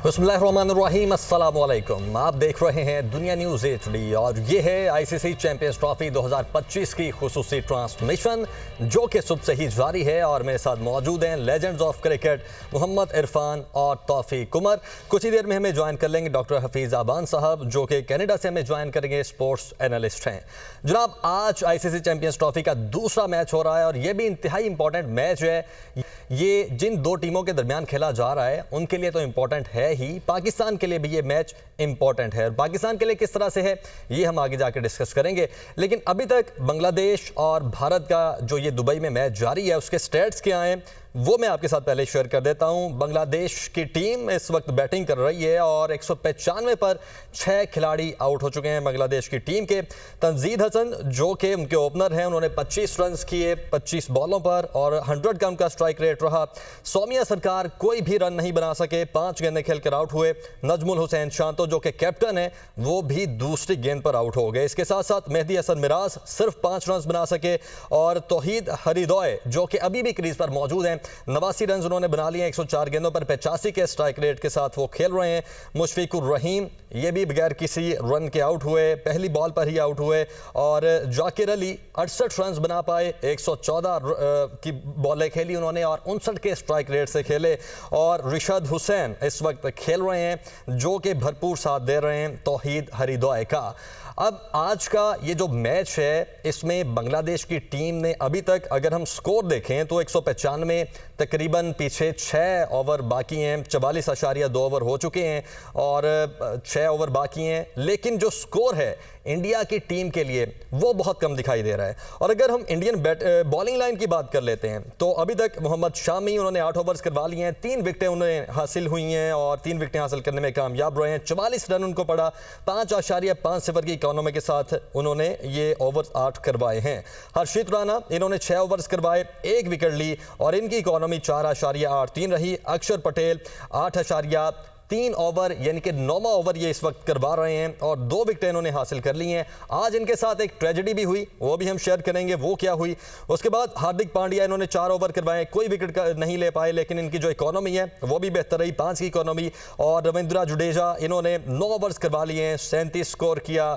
बिस्मिल्लाहिर्रहमानिर्रहीम, अस्सलाम वालेकुम। आप देख रहे हैं दुनिया न्यूज़ HD और ये है आईसीसी चैंपियंस ट्रॉफी 2025 की खुसूसी ट्रांसमिशन जो कि सुबह से ही जारी है। और मेरे साथ मौजूद हैं legends of cricket Mohammad Irfan और तौफीक उमर। कुछ ही देर में हमें ज्वाइन कर लेंगे डॉक्टर हफीज़ आबान साहब जो कि कनाडा से हमें ज्वाइन करेंगे, स्पोर्ट्स एनालिस्ट हैं। जनाब, आज आईसीसी चैंपियंस ट्रॉफी का दूसरा मैच हो रहा है और ये भी इंतहाई इंपॉर्टेंट मैच है। ये जिन दो टीमों के दरमियान खेला जा रहा है उनके लिए तो इंपॉर्टेंट है ही, पाकिस्तान के लिए भी ये मैच इंपॉर्टेंट है। और पाकिस्तान के लिए किस तरह से है ये हम आगे जाकर डिस्कस करेंगे। लेकिन अभी तक बांग्लादेश और भारत का जो ये दुबई में मैच जारी है उसके स्टेट्स क्या हैं वो मैं आपके साथ पहले शेयर कर देता हूं। बांग्लादेश की टीम इस वक्त बैटिंग कर रही है और 195 पर 6 खिलाड़ी आउट हो चुके हैं बांग्लादेश की टीम के। तंजीद हसन जो कि उनके ओपनर हैं, उन्होंने 25 रन किए 25 बॉलों पर और 100 का उनका स्ट्राइक रेट रहा। सौमिया सरकार कोई भी रन नहीं बना सके, 5 गेंदें खेलकर आउट हुए। नजमुल हुसैन शांतो जो कि कैप्टन है वो भी दूसरी गेंद पर आउट हो गए। इसके साथ साथ मेहदी हसन मिराज सिर्फ 5 रन बना सके और तौहीद हरिदोय जो कि अभी भी क्रीज पर मौजूद हैं 89 रन उन्होंने बना लिए। 104 गेंदों पर 85 के स्ट्राइक रेट के साथ वो खेल रहे हैं। मुशफिकुर रहीम ये भी बगैर किसी रन के आउट हुए, पहली बॉल पर ही आउट हुए। और जाकिर अली 68 रन बना पाए, 114 की बॉलें खेली उन्होंने और 59 के स्ट्राइक रेट से खेले। और रिशद हुसैन इस वक्त खेल रहे हैं जो कि भरपूर साथ दे रहे हैं तौहीद हरिदोय का। अब आज का ये जो मैच है इसमें बांग्लादेश की टीम ने अभी तक अगर हम स्कोर देखें तो 195 तकरीबन पीछे 6 ओवर बाकी हैं, 44.2 ओवर हो चुके हैं और 6 ओवर बाकी हैं। लेकिन जो स्कोर है इंडिया की टीम के लिए वो बहुत कम दिखाई दे रहा है। और अगर हम इंडियन बॉलिंग लाइन की बात कर लेते हैं तो अभी तक मोहम्मद शामी उन्होंने 8 ओवर्स करवा लिए हैं, 3 विकेटें उन्हें हासिल हुई हैं और 3 विकेटें हासिल करने में कामयाब रहे हैं। 44 रन उनको पड़ा, 5.50 की इकोनॉमी के साथ उन्होंने ये ओवर्स 8 करवाए हैं। हर्षित राणा इन्होंने 6 ओवर्स करवाए, 1 विकेट ली और इनकी इकोनॉमी 4.83 रही। अक्षर पटेल 8.3 ओवर यानी कि 9वां ओवर ये इस वक्त करवा रहे हैं और 2 विकेटें इन्होंने हासिल कर ली हैं। आज इनके साथ एक ट्रेजेडी भी हुई, वो भी हम शेयर करेंगे वो क्या हुई। उसके बाद हार्दिक पांड्या इन्होंने 4 ओवर करवाए, कोई विकेट नहीं ले पाए लेकिन इनकी जो इकोनॉमी है वो भी बेहतर रही, 5 की इकोनॉमी। और रविंद्रा जडेजा इन्होंने 9 ओवर्स करवा लिए हैं, 37 स्कोर किया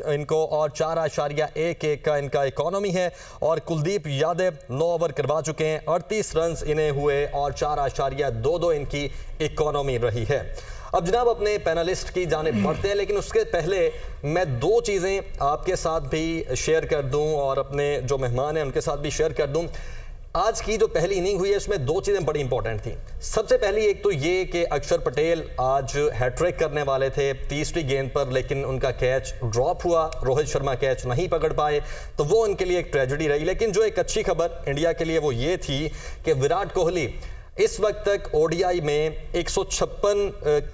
इनको और 4.11 का इनका इकोनॉमी है। और कुलदीप यादव 9 ओवर करवा चुके हैं, 38 रन इन्हें हुए और 4.22 इनकी इकोनॉमी रही है। अब जनाब अपने पैनलिस्ट की जानिब बढ़ते हैं, लेकिन उसके पहले मैं 2 चीज़ें आपके साथ भी शेयर कर दूं और अपने जो मेहमान हैं उनके साथ भी शेयर कर दूं। आज की जो पहली इनिंग हुई है उसमें 2 चीज़ें बड़ी इंपॉर्टेंट थी। सबसे पहली एक तो ये कि अक्षर पटेल आज हैट्रिक करने वाले थे 30वीं गेंद पर, लेकिन उनका कैच ड्रॉप हुआ, रोहित शर्मा कैच नहीं पकड़ पाए तो वो उनके लिए एक ट्रेजेडी रही। लेकिन जो एक अच्छी खबर इंडिया के लिए वो ये थी कि विराट कोहली इस वक्त तक ओडीआई में 156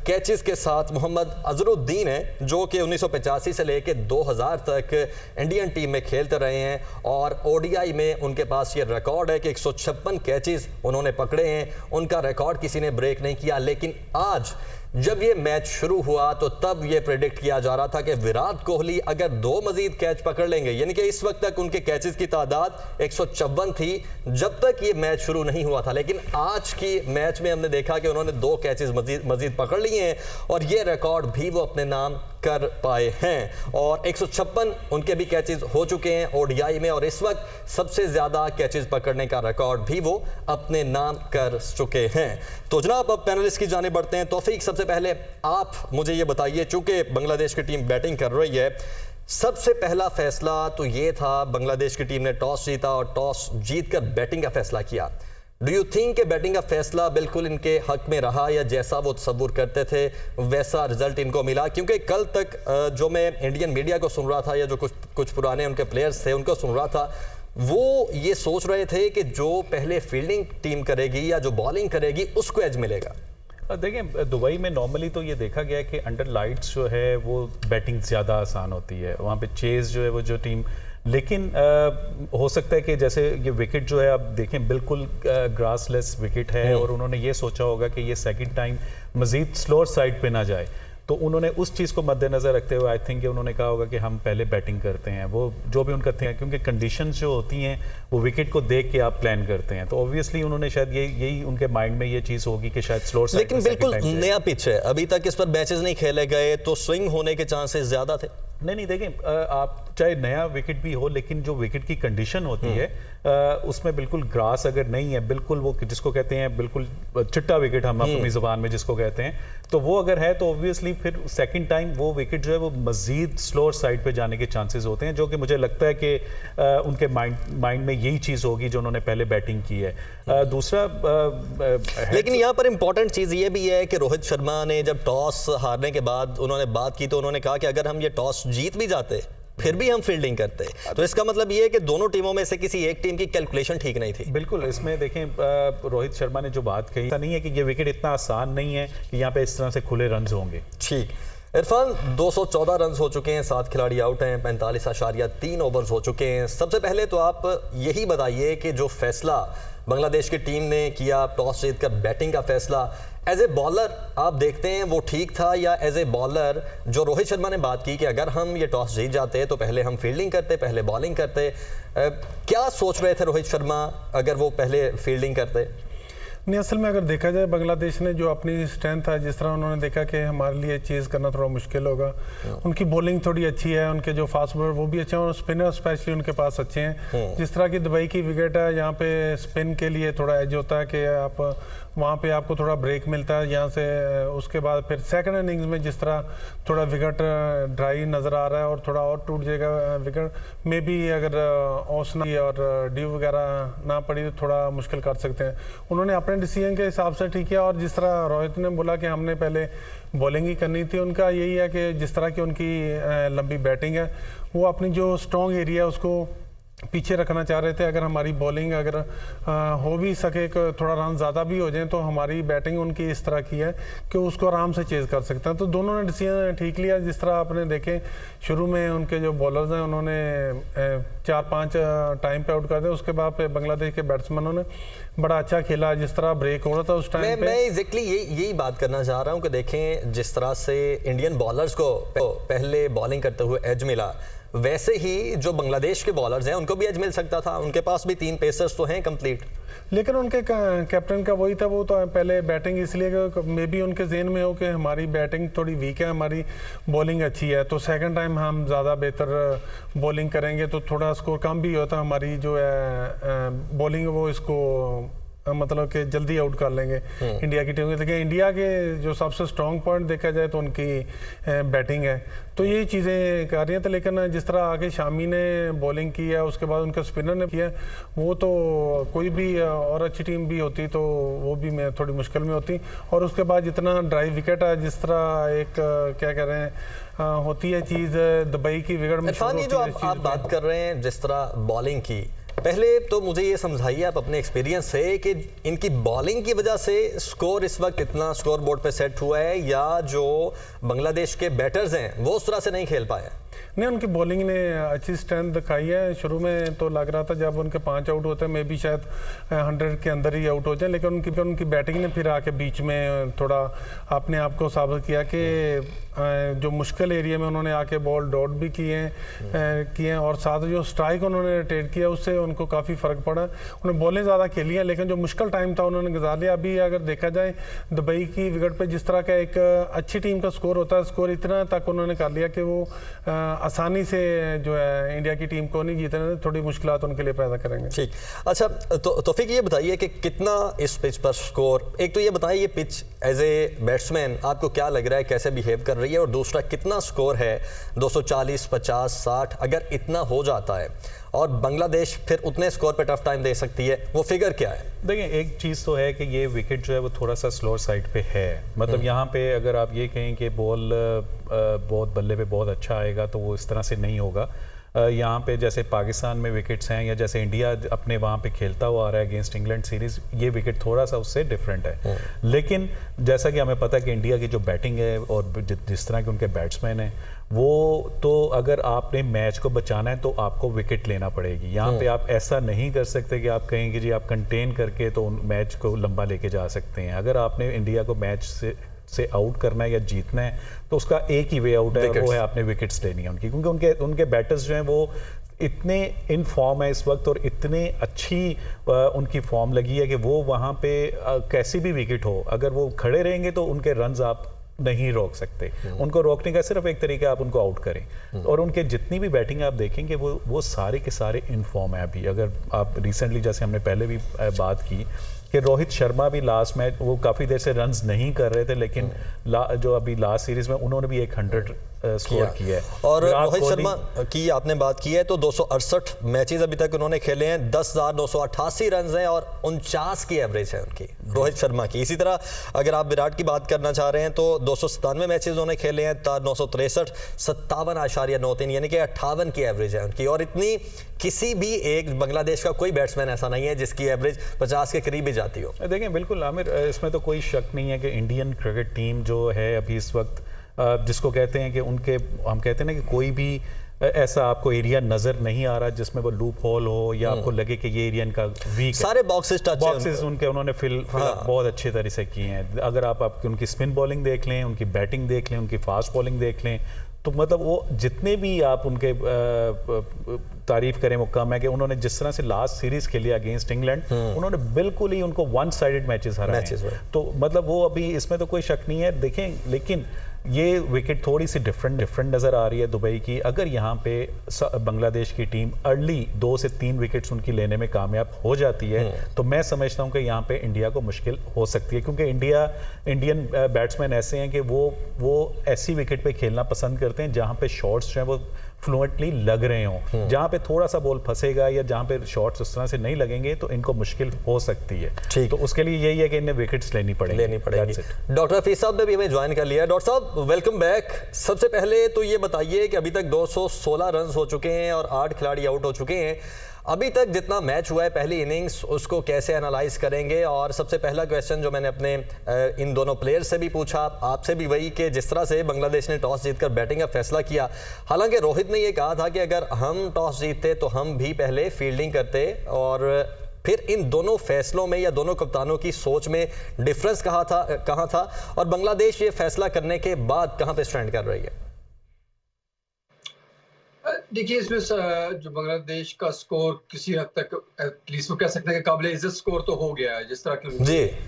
कैचेस के साथ मोहम्मद अजहरुद्दीन है जो कि 1985 से लेकर 2000 तक इंडियन टीम में खेलते रहे हैं और ओडीआई में उनके पास ये रिकॉर्ड है कि 156 कैचेस उन्होंने पकड़े हैं। उनका रिकॉर्ड किसी ने ब्रेक नहीं किया। लेकिन आज जब ये मैच शुरू हुआ तो तब ये प्रेडिक्ट किया जा रहा था कि विराट कोहली अगर 2 मजीद कैच पकड़ लेंगे, यानी कि इस वक्त तक उनके कैचेस की तादाद 154 थी जब तक ये मैच शुरू नहीं हुआ था। लेकिन आज की मैच में हमने देखा कि उन्होंने 2 कैचेस मजीद पकड़ लिए हैं और ये रिकॉर्ड भी वो अपने नाम कर पाए हैं और 156 उनके भी कैचेस हो चुके हैं ओडीआई में और इस वक्त सबसे ज्यादा कैचेस पकड़ने का रिकॉर्ड भी वो अपने नाम कर चुके हैं। तो जनाब अब पैनलिस्ट की जाने बढ़ते हैं। तौफीक, सबसे पहले आप मुझे ये बताइए, चूंकि बांग्लादेश की टीम बैटिंग कर रही है, सबसे पहला फैसला तो ये था बांग्लादेश की टीम ने टॉस जीता और टॉस जीतकर बैटिंग का फैसला किया। डू यू थिंक कि बैटिंग का फैसला बिल्कुल इनके हक में रहा या जैसा वो तसव्वुर करते थे वैसा रिजल्ट इनको मिला? क्योंकि कल तक जो मैं इंडियन मीडिया को सुन रहा था या जो कुछ पुराने उनके प्लेयर्स थे उनको सुन रहा था, वो ये सोच रहे थे कि जो पहले फील्डिंग टीम करेगी या जो बॉलिंग करेगी उसको एज मिलेगा। देखें, दुबई में नॉर्मली तो ये देखा गया है कि अंडर लाइट्स जो है वो बैटिंग ज़्यादा आसान होती है, वहाँ पे चेज जो है वो जो टीम, लेकिन हो सकता है कि जैसे ये विकेट जो है आप देखें बिल्कुल ग्रासलेस विकेट है और उन्होंने ये सोचा होगा कि ये सेकंड टाइम मज़ीद स्लोअर साइड पे ना जाए। तो उन्होंने उस चीज़ को मद्देनजर रखते हुए आई थिंक उन्होंने कहा होगा कि हम पहले बैटिंग करते हैं, वो जो भी उनका थे, क्योंकि कंडीशंस जो होती हैं वो विकेट को देख के आप प्लान करते हैं, तो ऑब्वियसली उन्होंने शायद यही उनके माइंड में ये चीज़ होगी कि शायद स्लोअर साइड। लेकिन बिल्कुल नया पिच है, अभी तक इस पर मैचेस नहीं खेले गए, तो स्विंग होने के चांसेस ज्यादा थे। नहीं देखें, आप चाहे नया विकेट भी हो, लेकिन जो विकेट की कंडीशन होती है उसमें बिल्कुल ग्रास अगर नहीं है, बिल्कुल वो जिसको कहते हैं बिल्कुल चिट्टा विकेट, हम अपनी जुबान में जिसको कहते हैं, तो वो अगर है तो ऑब्वियसली फिर सेकंड टाइम वो विकेट जो है वो मजीद स्लोअर साइड पे जाने के चांसेस होते हैं, जो कि मुझे लगता है कि उनके माइंड में यही चीज़ होगी जो उन्होंने पहले बैटिंग की है। दूसरा लेकिन यहाँ पर इंपॉर्टेंट चीज़ ये भी है कि रोहित शर्मा ने जब टॉस हारने के बाद उन्होंने बात की, तो उन्होंने कहा कि अगर हम ये टॉस जीत भी जाते फिर भी हम फील्डिंग करते, तो इसका मतलब ये है कि दोनों टीमों में से किसी एक टीम की कैलकुलेशन ठीक नहीं थी। बिल्कुल, इसमें देखें रोहित शर्मा ने जो बात कही, ऐसा नहीं है कि ये विकेट इतना आसान नहीं है कि यहाँ पे इस तरह से खुले रन होंगे। ठीक, इरफान 214 रन हो चुके हैं, 7 खिलाड़ी आउट हैं, 45.3 ओवर्स हो चुके हैं। सबसे पहले तो आप यही बताइए कि जो फैसला बांग्लादेश की टीम ने किया, टॉस जीतकर बैटिंग का फैसला, एज ए बॉलर आप देखते हैं वो ठीक था, या एज ए बॉलर जो रोहित शर्मा ने बात की कि अगर हम ये टॉस जीत जाते तो पहले हम फील्डिंग करते, पहले बॉलिंग करते, क्या सोच रहे थे रोहित शर्मा अगर वो पहले फील्डिंग करते? नहीं, असल में अगर देखा जाए बांग्लादेश ने जो अपनी स्ट्रेंथ है, जिस तरह उन्होंने देखा कि हमारे लिए चेज़ करना थोड़ा मुश्किल होगा, उनकी बॉलिंग थोड़ी अच्छी है, उनके जो फास्ट बॉलर वो भी अच्छे हैं और स्पिनर स्पेशली उनके पास अच्छे हैं। जिस तरह की दुबई की विकेट है, यहाँ पे स्पिन के लिए थोड़ा एज होता है कि आप वहाँ पे आपको थोड़ा ब्रेक मिलता है यहाँ से। उसके बाद फिर सेकंड इनिंग्स में जिस तरह थोड़ा विकेट ड्राई नज़र आ रहा है और थोड़ा और टूट जाएगा विकेट में भी, अगर ओसना और ड्यू वगैरह ना पड़ी तो थोड़ा मुश्किल कर सकते हैं। उन्होंने अपने डिसीजन के हिसाब से ठीक किया, और जिस तरह रोहित ने बोला कि हमने पहले बॉलिंग ही करनी थी, उनका यही है कि जिस तरह की उनकी लंबी बैटिंग है, वो अपनी जो स्ट्रॉन्ग एरिया है उसको पीछे रखना चाह रहे थे। अगर हमारी बॉलिंग अगर हो भी सके, थोड़ा रन ज़्यादा भी हो जाए, तो हमारी बैटिंग उनकी इस तरह की है कि उसको आराम से चेज़ कर सकते हैं। तो दोनों ने डिसीजन ठीक लिया। जिस तरह आपने देखे शुरू में उनके जो बॉलर्स हैं उन्होंने 4-5 टाइम पे आउट कर दिया, उसके बाद फिर बांग्लादेश के बैट्समैनों ने बड़ा अच्छा खेला। जिस तरह ब्रेक हो रहा था उस टाइम पे, मैं एग्जैक्टली यही बात करना चाह रहा हूँ कि देखें जिस तरह से इंडियन बॉलर्स को पहले बॉलिंग करते हुए एज मिला, वैसे ही जो बांग्लादेश के बॉलर्स हैं उनको भी एज मिल सकता था। उनके पास भी 3 पेसर्स तो हैं कंप्लीट, लेकिन उनके कैप्टन का वही था, वो तो पहले बैटिंग इसलिए मे बी उनके जेहन में हो कि हमारी बैटिंग थोड़ी वीक है, हमारी बॉलिंग अच्छी है, तो सेकंड टाइम हम ज़्यादा बेहतर बॉलिंग करेंगे तो थोड़ा स्कोर कम भी होता, हमारी जो है बॉलिंग वो इसको मतलब कि जल्दी आउट कर लेंगे इंडिया की टीम के। देखिए इंडिया के जो सबसे स्ट्रॉन्ग पॉइंट देखा जाए तो उनकी बैटिंग है, तो यही चीज़ें कर रही हैं। तो लेकिन जिस तरह आगे शामी ने बॉलिंग की है, उसके बाद उनके स्पिनर ने किया, वो तो कोई भी और अच्छी टीम भी होती तो वो भी मैं थोड़ी मुश्किल में होती। और उसके बाद जितना ड्राइव विकेट है, जिस तरह एक क्या कह रहे हैं होती है चीज़ दुबई की विकेट में। इरफान, ये जो आप बात कर रहे हैं जिस तरह बॉलिंग की, पहले तो मुझे ये समझाइए आप अपने एक्सपीरियंस से कि इनकी बॉलिंग की वजह से स्कोर इस वक्त इतना स्कोर बोर्ड पे सेट हुआ है, या जो बांग्लादेश के बैटर्स हैं वो उस तरह से नहीं खेल पाए? नहीं, उनकी बॉलिंग ने अच्छी स्ट्रेंथ दिखाई है। शुरू में तो लग रहा था जब उनके 5 आउट होते हैं मे बी शायद 100 के अंदर ही आउट हो जाए, लेकिन उनकी बैटिंग ने फिर आके बीच में थोड़ा अपने आप को साबित किया कि जो मुश्किल एरिया में उन्होंने आके बॉल डॉट भी किए हैं और साथ जो स्ट्राइक उन्होंने ट्रेड किया उससे उनको काफ़ी फ़र्क पड़ा। उन्होंने बॉलें ज़्यादा खेली हैं, लेकिन जो मुश्किल टाइम था उन्होंने गुजार लिया। अभी अगर देखा जाए दुबई की विकेट पे जिस तरह का एक अच्छी टीम का स्कोर होता है, स्कोर इतना तक उन्होंने कर लिया कि वो आसानी से जो है इंडिया की टीम को नहीं जीतने, थोड़ी मुश्किलात उनके लिए पैदा करेंगे। ठीक, अच्छा तो तौफीक ये बताइए कि कितना इस पिच पर स्कोर, एक तो ये बताइए ये पिच एज ए बैट्समैन आपको क्या लग रहा है, कैसे बिहेव कर रही है, और दूसरा कितना स्कोर है 240, 50, 60 अगर इतना हो जाता है और बांग्लादेश फिर उतने स्कोर पे टफ टाइम दे सकती है, वो फिगर क्या है? देखिए एक चीज़ तो है कि ये विकेट जो है वो थोड़ा सा स्लोअर साइड पे है, मतलब यहाँ पे अगर आप ये कहें कि बॉल बहुत बल्ले पे बहुत अच्छा आएगा तो वो इस तरह से नहीं होगा। यहाँ पे जैसे पाकिस्तान में विकेट्स हैं या जैसे इंडिया अपने वहाँ पे खेलता हुआ आ रहा है अगेंस्ट इंग्लैंड सीरीज़, ये विकेट थोड़ा सा उससे डिफरेंट है। लेकिन जैसा कि हमें पता है कि इंडिया की जो बैटिंग है और जिस तरह के उनके बैट्समैन हैं, वो तो अगर आपने मैच को बचाना है तो आपको विकेट लेना पड़ेगी। यहाँ पे आप ऐसा नहीं कर सकते कि आप कहें कि जी आप कंटेन करके तो मैच को लंबा लेके जा सकते हैं। अगर आपने इंडिया को मैच से से आउट करना है या जीतना है तो उसका एक ही वे आउट है, और वो है आपने विकेट्स लेनी है उनकी, क्योंकि उनके बैटर्स जो हैं वो इतने इन फॉर्म है इस वक्त और इतने अच्छी उनकी फॉर्म लगी है कि वो वहाँ पे कैसी भी विकेट हो अगर वो खड़े रहेंगे तो उनके रन्स आप नहीं रोक सकते। उनको रोकने का सिर्फ एक तरीका, आप उनको आउट करें। और उनके जितनी भी बैटिंग आप देखेंगे वो सारे के सारे इन फॉर्म है अभी। अगर आप रिसेंटली, जैसे हमने पहले भी बात की कि रोहित शर्मा भी लास्ट मैच वो काफ़ी देर से रन्स नहीं कर रहे थे, लेकिन जो अभी लास्ट सीरीज में उन्होंने भी 100 स्कोर किया है। और रोहित शर्मा की आपने बात की है तो 268 मैचेस अभी तक उन्होंने खेले हैं, 10,988 रन हैं और 49 की एवरेज है उनकी, रोहित शर्मा की। इसी तरह अगर आप विराट की बात करना चाह रहे हैं तो 297 मैचेस उन्होंने खेले हैं, 963, 57.93 यानी कि 58 की एवरेज है उनकी। और इतनी किसी भी एक बांग्लादेश का कोई बैट्समैन ऐसा नहीं है जिसकी एवरेज 50 के करीब ही जाती हो। देखें बिल्कुल आमिर, इसमें तो कोई शक नहीं है कि इंडियन क्रिकेट टीम जो है अभी इस वक्त जिसको कहते हैं कि हम कहते हैं ना कि कोई भी ऐसा आपको एरिया नजर नहीं आ रहा जिसमें वो लूप होल हो या आपको लगे कि ये एरिया इनका वीक, सारे बॉक्सेस उन्होंने फिल बहुत अच्छी तरह से किए हैं। अगर आप उनकी स्पिन बॉलिंग देख लें, उनकी बैटिंग देख लें, उनकी फास्ट बॉलिंग देख लें, तो मतलब वो जितने भी आप उनके तारीफ करें वो कम है। कि उन्होंने जिस तरह से लास्ट सीरीज खेली अगेंस्ट इंग्लैंड, उन्होंने बिल्कुल ही उनको वन साइडेड मैचेस हराए, तो मतलब वो अभी इसमें तो कोई शक नहीं है। देखें लेकिन ये विकेट थोड़ी सी डिफरेंट नज़र आ रही है दुबई की। अगर यहाँ पे बांग्लादेश की टीम अर्ली 2 से 3 विकेट्स उनकी लेने में कामयाब हो जाती है तो मैं समझता हूँ कि यहाँ पे इंडिया को मुश्किल हो सकती है, क्योंकि इंडियन बैट्समैन ऐसे हैं कि वो ऐसी विकेट पे खेलना पसंद करते हैं जहाँ पे शॉट्स जो हैं वो फ्लुएंटली लग रहे हों। जहाँ पे थोड़ा सा बॉल फंसेगा या जहाँ पे शॉट्स उस तरह से नहीं लगेंगे तो इनको मुश्किल हो सकती है। तो उसके लिए यही है कि इन्हें विकेट्स लेनी पड़ेगी। डॉक्टर हफीज साहब ने भी हमें ज्वाइन कर लिया। डॉक्टर साहब वेलकम बैक। सबसे पहले तो ये बताइए कि अभी तक 216 रन हो चुके हैं और 8 खिलाड़ी आउट हो चुके हैं। अभी तक जितना मैच हुआ है पहली इनिंग्स, उसको कैसे एनालाइज करेंगे? और सबसे पहला क्वेश्चन जो मैंने अपने इन दोनों प्लेयर्स से भी पूछा, आपसे भी वही कि जिस तरह से बांग्लादेश ने टॉस जीतकर बैटिंग का फैसला किया, हालांकि रोहित ने ये कहा था कि अगर हम टॉस जीतते तो हम भी पहले फील्डिंग करते, और फिर इन दोनों फैसलों में या दोनों कप्तानों की सोच में डिफरेंस कहाँ था और बांग्लादेश ये फैसला करने के बाद कहाँ पे स्टैंड कर रही है? देखिए, इसमें जो बांग्लादेश का स्कोर किसी हद तक एटलीस्ट वो कह सकते हैं कि काबिल इज्जत स्कोर तो हो गया है। जिस तरह की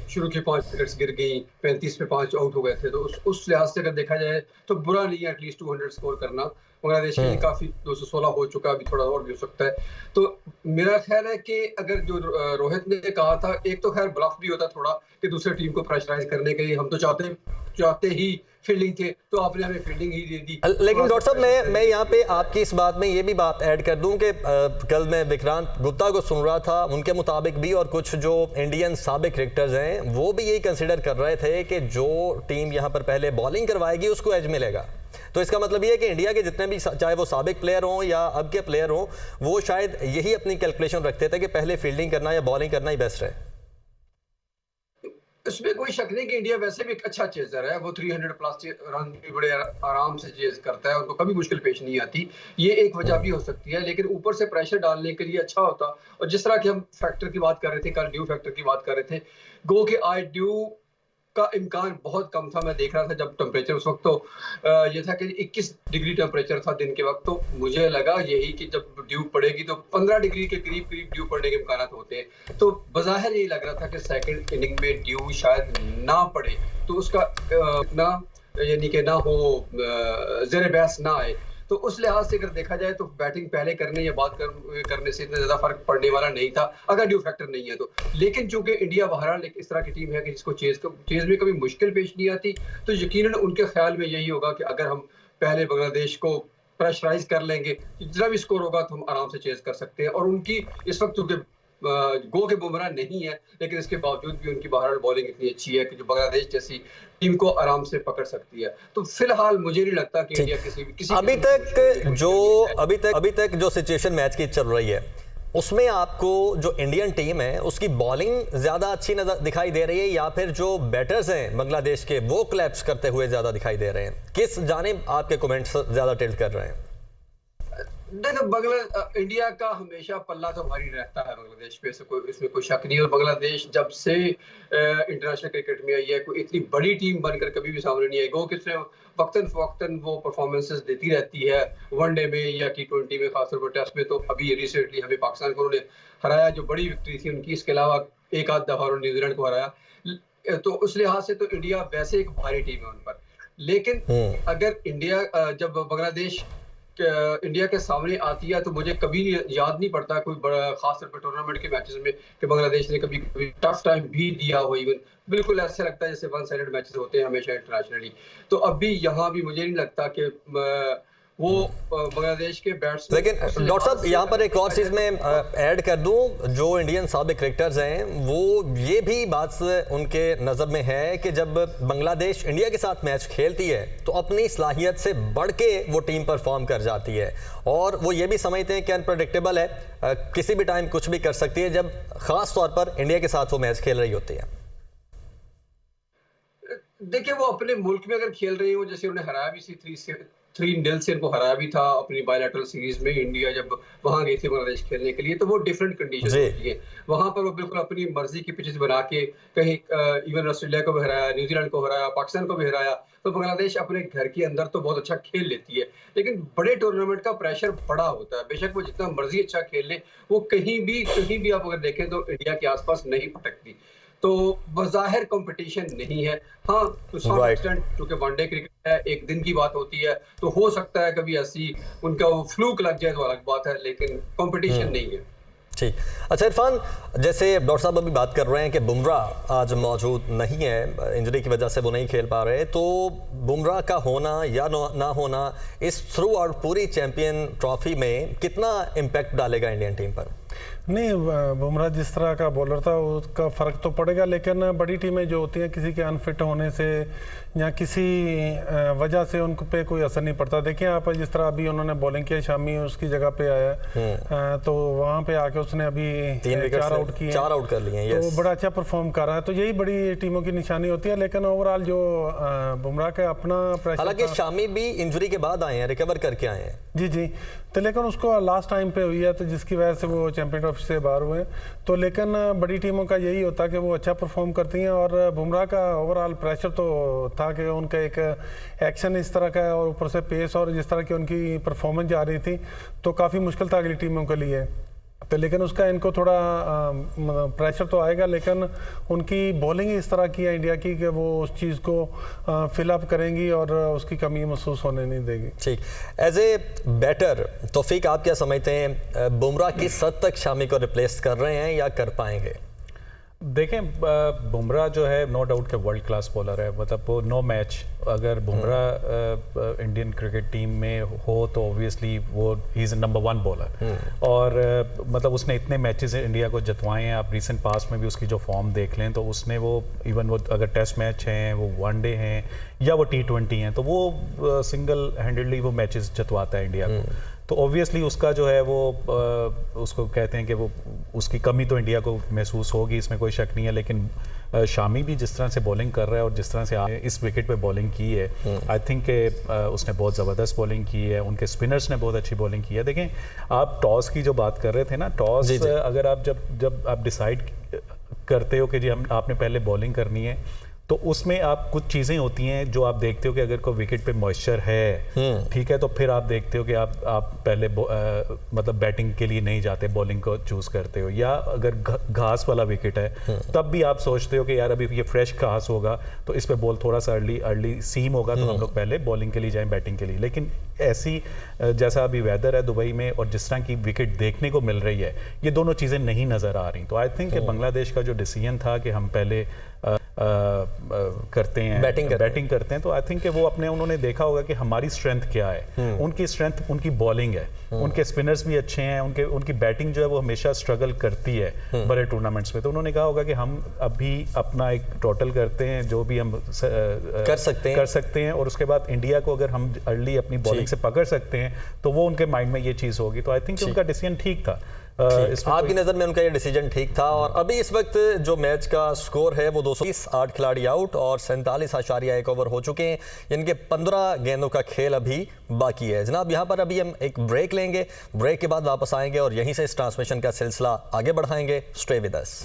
शुरू की 5 विकेट्स गिर गई, 35 पे 5 आउट हो गए थे, तो उस लिहाज से अगर देखा जाए तो बुरा नहीं है एटलीस्ट 200 स्कोर करना। बांग्लादेश के लिए काफी 216 हो चुका, अभी थोड़ा और भी हो सकता है। तो मेरा ख्याल है कि अगर जो रोहित ने कहा था, एक तो खैर ब्लफ भी होता थोड़ा कि दूसरे टीम को प्रेशराइज करने के लिए हम तो चाहते ही फील्डिंग थे, तो आपने हमें फील्डिंग ही दे दी। लेकिन डॉक्टर साहब मैं यहाँ पे आपकी इस बात में ये भी बात ऐड कर दूं कि कल मैं विक्रांत गुप्ता को सुन रहा था, उनके मुताबिक भी और कुछ जो इंडियन साबिक क्रिकेटर्स हैं वो भी यही कंसिडर कर रहे थे कि जो टीम यहाँ पर पहले बॉलिंग करवाएगी उसको एज मिलेगा। तो इसका मतलब ये है कि इंडिया के जितने भी, चाहे वो साबिक प्लेयर हों या अब के प्लेयर हों, वो शायद यही अपनी कैलकुलेशन रखते थे कि पहले फील्डिंग करना या बॉलिंग करना ही बेस्ट है। इसमें कोई शक नहीं कि इंडिया वैसे भी एक अच्छा चेजर है, वो 300 प्लस रन भी बड़े आराम से चेज करता है, उनको कभी मुश्किल पेश नहीं आती। ये एक वजह भी हो सकती है, लेकिन ऊपर से प्रेशर डालने के लिए अच्छा होता। और जिस तरह की हम फैक्टर की बात कर रहे थे, कल ड्यू फैक्टर की बात कर रहे थे, गो के आई ड्यू का इम्कान बहुत कम था। मैं देख रहा था जब टेम्परेचर उस वक्त तो ये था कि 21 डिग्री टेम्परेचर था दिन के वक्त, तो मुझे लगा यही कि जब ड्यू पड़ेगी तो 15 डिग्री के करीब ड्यू पड़ने के इम्कान होते हैं। तो बज़ाहिर यही लग रहा था कि सेकंड इनिंग में ड्यू शायद ना पड़े, तो उसका ना यानी कि ना हो ज़ेरे बहस ना आए। तो उस लिहाज से अगर देखा जाए तो बैटिंग पहले करने या बाद करने से इतना ज्यादा फर्क पड़ने वाला नहीं था अगर ड्यू फैक्टर नहीं है तो। लेकिन चूंकि इंडिया बहरहाल इस तरह की टीम है कि जिसको चेज में कभी मुश्किल पेश नहीं आती, तो यकीनन उनके ख्याल में यही होगा कि अगर हम पहले बांग्लादेश को प्रेशराइज कर लेंगे, जितना भी स्कोर होगा तो हम आराम से चेज कर सकते हैं। और उनकी इस वक्त चूंकि गो के बुमराह नहीं है, लेकिन इसके बावजूद भी उनकी बहरहाल बॉलिंग इतनी अच्छी है कि जो बांग्लादेश जैसी टीम को आराम से पकड़ सकती है। तो फिलहाल मुझे नहीं लगता कि इंडिया किसी अभी तक जो सिचुएशन मैच की चल रही है उसमें आपको जो इंडियन टीम है उसकी बॉलिंग ज्यादा अच्छी नजर दिखाई दे रही है या फिर जो बैटर्स हैं बांग्लादेश के वो क्लैप्स करते हुए ज्यादा दिखाई दे रहे हैं? किस जानिब आपके कमेंट्स ज्यादा टिल्ट कर रहे हैं? देखो इंडिया का हमेशा पल्ला तो भारी रहता है बांग्लादेश पे, इसमें कोई शक नहीं है। और बांग्लादेश जब से इंटरनेशनल क्रिकेट में आई है, कोई इतनी बड़ी टीम बनकर कभी भी सामने नहीं आई। गो किसने वक्तन फवक्तन वो परफॉर्मेंसेस देती रहती है, वनडे में या T20 में, खासतौर पर टेस्ट में। तो अभी रिसेंटली हमें पाकिस्तान को उन्होंने हराया, जो बड़ी विक्ट्री थी उनकी। इसके अलावा एक आध दफा उन्होंने न्यूजीलैंड को हराया। तो उस लिहाज से तो इंडिया वैसे एक भारी टीम है उन पर। लेकिन अगर जब बांग्लादेश इंडिया के सामने आती है, तो मुझे कभी याद नहीं पड़ता कोई बड़ा, खास तौर पर टूर्नामेंट के मैचेस में, कि बांग्लादेश ने कभी टफ टाइम भी दिया हो। इवन बिल्कुल ऐसा लगता है जैसे वन साइडेड मैचेस होते हैं हमेशा इंटरनेशनली। तो अभी यहाँ भी मुझे नहीं लगता कि वो बांग्लादेश के बैट्स। लेकिन डॉक्टर साहब यहाँ पर एक और चीज़ में ऐड कर दूं, जो इंडियन साबिक क्रिकेटर्स हैं वो ये भी बात उनके नज़र में है कि जब बांग्लादेश इंडिया के साथ मैच खेलती है तो अपनी सलाहियत से बढ़ के वो टीम परफॉर्म कर जाती है। और वो ये भी समझते हैं कि अनप्रेडिक्टेबल है, किसी भी टाइम कुछ भी कर सकती है, जब ख़ास तौर पर इंडिया के साथ वो मैच खेल रही होती है। देखिए, वो अपने मुल्क में अगर खेल रही हो, जैसे उन्हें हराया भी 3-0 से इनको हराया भी था अपनी बायलैटरल सीरीज में। इंडिया जब वहां गई थी बांग्लादेश खेलने के लिए, तो वो डिफरेंट कंडीशन होती है। वहां पर वो बिल्कुल अपनी मर्जी की पिचेस बना के, कहीं इवन ऑस्ट्रेलिया को भी हराया, न्यूजीलैंड को हराया, पाकिस्तान को भी हराया। तो बांग्लादेश अपने घर के अंदर तो बहुत अच्छा खेल लेती है, लेकिन बड़े टूर्नामेंट का प्रेशर बड़ा होता है। बेशक वो जितना मर्जी अच्छा खेल ले, वो कहीं भी आप अगर देखें तो इंडिया के आसपास नहीं पटकती। तो बज़ाहिर कंपटीशन नहीं है। हाँ, टू सम एक्सटेंट क्योंकि वनडे क्रिकेट है, एक दिन की बात होती है, तो हो सकता है कभी ऐसी उनका वो फ्लूक लग जाए तो अलग बात है, लेकिन कंपटीशन नहीं है। ठीक। अच्छा इरफान, जैसे डॉक्टर साहब अभी बात कर रहे हैं कि बुमराह आज मौजूद नहीं है, इंजरी की वजह से वो नहीं खेल पा रहे, तो बुमराह का होना या ना होना इस थ्रू आउट पूरी चैंपियन ट्रॉफी में कितना इम्पैक्ट डालेगा इंडियन टीम पर? नहीं, बुमराह जिस तरह का बॉलर था उसका फ़र्क तो पड़ेगा, लेकिन बड़ी टीमें जो होती हैं किसी के अनफिट होने से या किसी वजह से उन पे कोई असर नहीं पड़ता। देखिए आप, जिस तरह अभी उन्होंने बॉलिंग किया, शामी उसकी जगह पे आया, तो वहाँ पे आके उसने अभी 4 आउट किए, 4 आउट कर लिए हैं, तो बड़ा अच्छा परफॉर्म कर रहा है। तो यही बड़ी टीमों की निशानी होती है। लेकिन ओवरऑल जो बुमराह का अपना प्रेशर, हालांकि शामी भी इंजरी के बाद आए हैं, रिकवर करके आए हैं। जी, तो लेकिन उसको लास्ट टाइम पे हुई है, तो जिसकी वजह से वो चैंपियन ट्रॉफी से बाहर हुए। तो लेकिन बड़ी टीमों का यही होता है कि वो अच्छा परफॉर्म करती हैं, और बुमराह का ओवरऑल प्रेशर तो था कि उनका एक एक्शन इस तरह का है, और ऊपर से पेस और जिस तरह की उनकी परफॉर्मेंस जा रही थी, तो काफ़ी मुश्किल था अगली टीमों के लिए। तो लेकिन उसका इनको थोड़ा प्रेशर तो आएगा, लेकिन उनकी बॉलिंग इस तरह की है इंडिया की कि वो उस चीज़ को फिलअप करेंगी और उसकी कमी महसूस होने नहीं देगी। ठीक। एज ए बैटर तौफीक, आप क्या समझते हैं, बुमराह किस हद तक शामी को रिप्लेस कर रहे हैं या कर पाएंगे? देखें, बुमराह जो है नो डाउट के वर्ल्ड क्लास बॉलर है। मतलब वो नो मैच अगर बुमराह इंडियन क्रिकेट टीम में हो तो ऑब्वियसली वो ही इज़ नंबर 1 बॉलर। और मतलब उसने इतने मैचेस इंडिया को जितवाए हैं। आप रिसेंट पास्ट में भी उसकी जो फॉर्म देख लें तो उसने वो इवन वो अगर टेस्ट मैच हैं, वो वनडे हैं या वो T20 हैं, तो वो सिंगल हैंडेडली वो मैचेस जितवाता है इंडिया को। तो ऑब्वियसली उसका जो है वो उसको कहते हैं कि वो उसकी कमी तो इंडिया को महसूस होगी, इसमें कोई शक नहीं है। लेकिन शामी भी जिस तरह से बॉलिंग कर रहा है और जिस तरह से इस विकेट पे बॉलिंग की है, आई थिंक कि उसने बहुत ज़बरदस्त बॉलिंग की है। उनके स्पिनर्स ने बहुत अच्छी बॉलिंग की है। देखें, आप टॉस की जो बात कर रहे थे ना, टॉस अगर आप जब आप डिसाइड करते हो कि जी आपने पहले बॉलिंग करनी है, तो उसमें आप कुछ चीज़ें होती हैं जो आप देखते हो कि अगर कोई विकेट पे मॉइस्चर है, ठीक है, तो फिर आप देखते हो कि आप पहले मतलब बैटिंग के लिए नहीं जाते, बॉलिंग को चूज़ करते हो। या अगर घास वाला विकेट है तब भी आप सोचते हो कि यार अभी ये फ्रेश घास होगा तो इस पे बॉल थोड़ा सा अर्ली सीम होगा, तो हम लोग पहले बॉलिंग के लिए जाएं बैटिंग के लिए। लेकिन ऐसी जैसा अभी वेदर है दुबई में और जिस तरह की विकेट देखने को मिल रही है, ये दोनों चीज़ें नहीं नज़र आ रही। तो आई थिंक बांग्लादेश का जो डिसीजन था कि हम पहले करते हैं बैटिंग करते हैं, तो आई थिंक वो उन्होंने देखा होगा कि हमारी स्ट्रेंथ क्या है। उनकी स्ट्रेंथ उनकी बॉलिंग है, उनके स्पिनर्स भी अच्छे हैं, उनकी बैटिंग जो है वो हमेशा स्ट्रगल करती है बड़े टूर्नामेंट्स में। तो उन्होंने कहा होगा कि हम अभी अपना एक टोटल करते हैं जो भी हम कर सकते हैं और उसके बाद इंडिया को अगर हम अर्ली अपनी बॉलिंग से पकड़ सकते हैं तो वो उनके माइंड में ये चीज़ होगी। तो आई थिंक उनका डिसीजन ठीक था। आपकी नज़र में उनका ये डिसीजन ठीक था। और अभी इस वक्त जो मैच का स्कोर है वो 208 खिलाड़ी आउट और 47.1 ओवर हो चुके हैं। इनके 15 गेंदों का खेल अभी बाकी है। जनाब यहाँ पर अभी हम एक ब्रेक लेंगे, ब्रेक के बाद वापस आएंगे और यहीं से इस ट्रांसमिशन का सिलसिला आगे बढ़ाएंगे। Stay with us.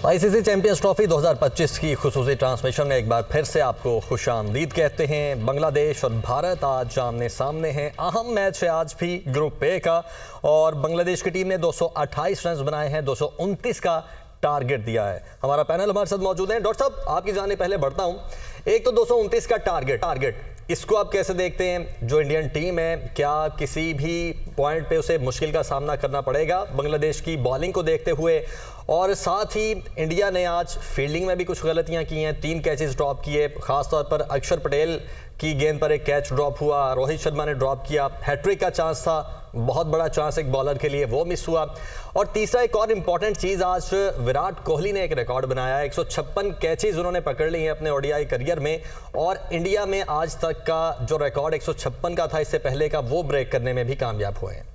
ICC champions trophy 2025 की खुसूसी ट्रांसमिशन में एक बार फिर से आपको खुशामदीद कहते हैं। बांग्लादेश और भारत आज आमने सामने हैं। अहम मैच है आज भी ग्रुप ए का और बांग्लादेश की टीम ने 228 रन बनाए हैं, 229 का टारगेट दिया है। हमारा पैनल हमारे साथ मौजूद है। डॉक्टर साहब, आपकी जाने पहले बढ़ता हूं। एक तो 229 का टारगेट इसको आप कैसे देखते हैं? जो इंडियन टीम है, क्या किसी भी पॉइंट पे उसे मुश्किल का सामना करना पड़ेगा बांग्लादेश की बॉलिंग को देखते हुए? और साथ ही इंडिया ने आज फील्डिंग में भी कुछ गलतियां की हैं, 3 कैचेस ड्रॉप किए, खासतौर पर अक्षर पटेल की गेंद पर एक कैच ड्रॉप हुआ, रोहित शर्मा ने ड्रॉप किया, हैट्रिक का चांस था, बहुत बड़ा चांस एक बॉलर के लिए, वो मिस हुआ। और तीसरा एक और इम्पॉर्टेंट चीज़, आज विराट कोहली ने एक रिकॉर्ड बनाया है, 156 कैचेज उन्होंने पकड़ ली हैं अपने ओडीआई करियर में और इंडिया में आज तक का जो रिकॉर्ड 156 का था इससे पहले का, वो ब्रेक करने में भी कामयाब हुए हैं।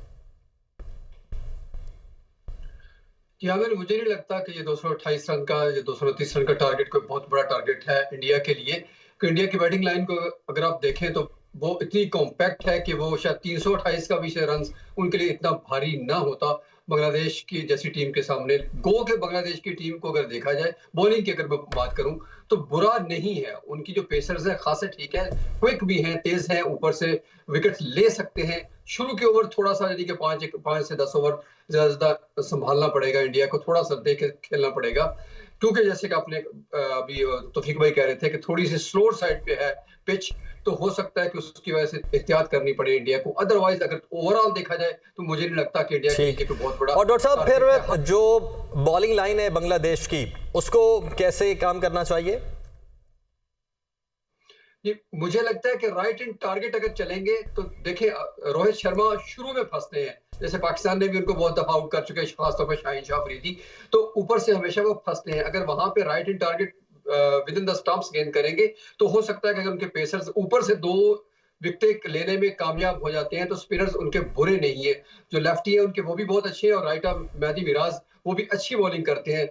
जी हाँ, मुझे नहीं लगता कि ये 228 रन का, ये 229 रन का टारगेट कोई बहुत बड़ा टारगेट है इंडिया के लिए। कि इंडिया की बैटिंग लाइन को अगर आप देखें तो वो इतनी कॉम्पैक्ट है कि वो शायद 328 का भी रन उनके लिए इतना भारी ना होता बांग्लादेश की जैसी टीम के सामने। गो के बांग्लादेश की टीम को अगर देखा जाए, बॉलिंग की अगर मैं बात करूं तो बुरा नहीं है। उनकी जो पेसर्स है खासे ठीक है, क्विक भी हैं, तेज हैं, ऊपर से विकेट ले सकते हैं। शुरू के ओवर थोड़ा सा यानी कि 5 से 10 ओवर ज्यादा संभालना पड़ेगा इंडिया को, थोड़ा सा देख के खेलना पड़ेगा, क्योंकि जैसे कि आपने अभी तौफीक भाई कह रहे थे कि थोड़ी सी स्लोअर साइड पे है पिच, तो हो सकता है कि उसकी वजह से एहतियात करनी पड़े इंडिया को। अदरवाइज अगर ओवरऑल देखा जाए तो मुझे नहीं लगता कि इंडिया के लिए कोई बहुत बड़ा। और डॉक्टर साहब, फिर जो बॉलिंग लाइन है बांग्लादेश की, उसको कैसे काम करना चाहिए? मुझे लगता है कि राइट इन टारगेट अगर चलेंगे तो देखिए, रोहित शर्मा शुरू में फंसते हैं, जैसे पाकिस्तान ने भी उनको बहुत दफा आउट कर चुके हैं, खासतौर पर शाहीन शाह अफरीदी, तो ऊपर से हमेशा वो फंसते हैं। अगर वहां पे right in target with in the stumps गेंद करेंगे तो हो सकता है कि अगर उनके पेसर्स ऊपर से 2 विकेट लेने में कामयाब हो जाते हैं तो स्पिनर्स उनके बुरे नहीं है। जो लेफ्टी है उनके वो भी बहुत अच्छे हैं और राइट आर्म मेहदी मिराज वो भी अच्छी बॉलिंग करते हैं,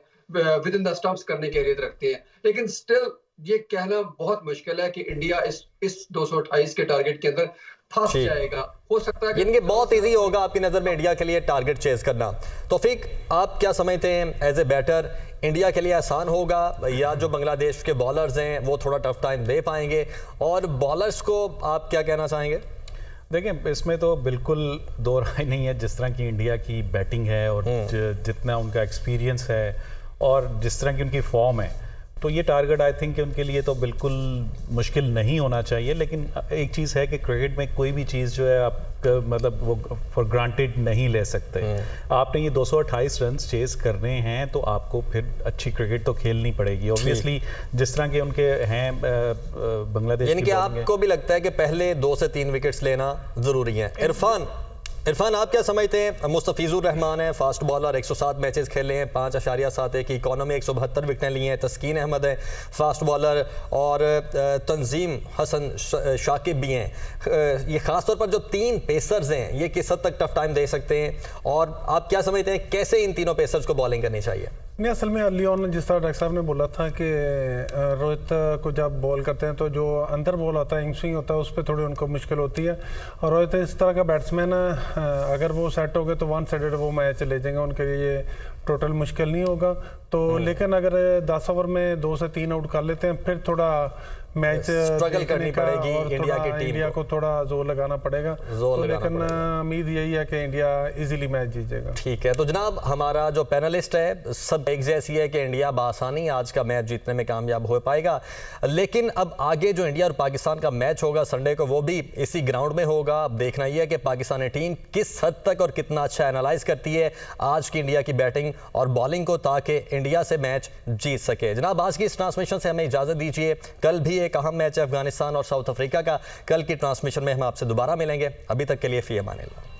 विद इन द स्टंप्स करने की अहलियत रखते हैं। लेकिन स्टिल ये कहना बहुत मुश्किल है कि इंडिया इस 228 के टारगेट के अंदर फंस जाएगा। हो सकता है इनके बहुत इजी होगा आपकी नजर में इंडिया के लिए टारगेट चेज करना। तौफीक, आप क्या समझते हैं एज ए बैटर, इंडिया के लिए आसान होगा या जो बांग्लादेश के बॉलर्स हैं वो थोड़ा टफ टाइम दे पाएंगे? और बॉलर्स को आप क्या कहना चाहेंगे? देखिए, इसमें तो बिल्कुल दो राय नहीं है। जिस तरह की इंडिया की बैटिंग है और जितना उनका एक्सपीरियंस है और जिस तरह की उनकी फॉर्म है, तो ये टारगेट आई थिंक उनके लिए तो बिल्कुल मुश्किल नहीं होना चाहिए। लेकिन एक चीज़ है कि क्रिकेट में कोई भी चीज़ जो है आप मतलब वो फॉर ग्रांटेड नहीं ले सकते। आपने ये 228 रन चेस करने हैं तो आपको फिर अच्छी क्रिकेट तो खेलनी पड़ेगी ऑब्वियसली, जिस तरह के उनके हैं बांग्लादेश। यानी कि आपको भी लगता है कि पहले 2 से 3 विकेट्स लेना जरूरी है? इरफान, आप क्या समझते हैं? मुस्तफिजुर रहमान है, फास्ट बॉलर, 107 मैचेस खेले हैं, 5.71 की इकोनॉमी, 172 विकेटें ली हैं। तस्कीन अहमद है, फास्ट बॉलर, और तंजीम हसन शाकिब भी हैं। ये खासतौर पर जो 3 पेसर्स हैं, ये किस हद तक टफ टाइम दे सकते हैं? और आप क्या समझते हैं कैसे इन तीनों पेसर्स को बॉलिंग करनी चाहिए? नहीं, असल में अर्ली ऑन जिस तरह डॉक्टर साहब ने बोला था कि रोहित को जब बॉल करते हैं तो जो अंदर बॉल आता है, इन स्विंग होता है, उस पर थोड़ी उनको मुश्किल होती है। और रोहित इस तरह का बैट्समैन, अगर वो सेट हो गए तो 1 साइडेड वो मैच ले जाएंगे, उनके लिए टोटल मुश्किल नहीं होगा। तो लेकिन अगर 10 ओवर में 2 से 3 आउट कर लेते हैं, फिर थोड़ा मैच स्ट्रगल करनी पड़ेगी इंडिया की टीम इंडिया को थोड़ा जोर लगाना पड़ेगा। तो लेकिन उम्मीद यही है कि इंडिया इजीली मैच जीतेगा। ठीक है, तो जनाब हमारा जो पैनलिस्ट है सब एक जैसी है कि इंडिया बासानी आज का मैच जीतने में कामयाब हो पाएगा। लेकिन अब आगे जो इंडिया और पाकिस्तान का मैच होगा संडे को, वो भी इसी ग्राउंड में होगा। अब देखना ही है कि पाकिस्तानी टीम किस हद तक और कितना अच्छा एनालाइज करती है आज की इंडिया की बैटिंग और बॉलिंग को, ताकि इंडिया से मैच जीत सके। जनाब, आज की इस ट्रांसमिशन से हमें इजाजत दीजिए। कल भी एक अहम मैच है अफगानिस्तान और साउथ अफ्रीका का। कल की ट्रांसमिशन में हम आपसे दोबारा मिलेंगे। अभी तक के लिए फी अमान अल्लाह।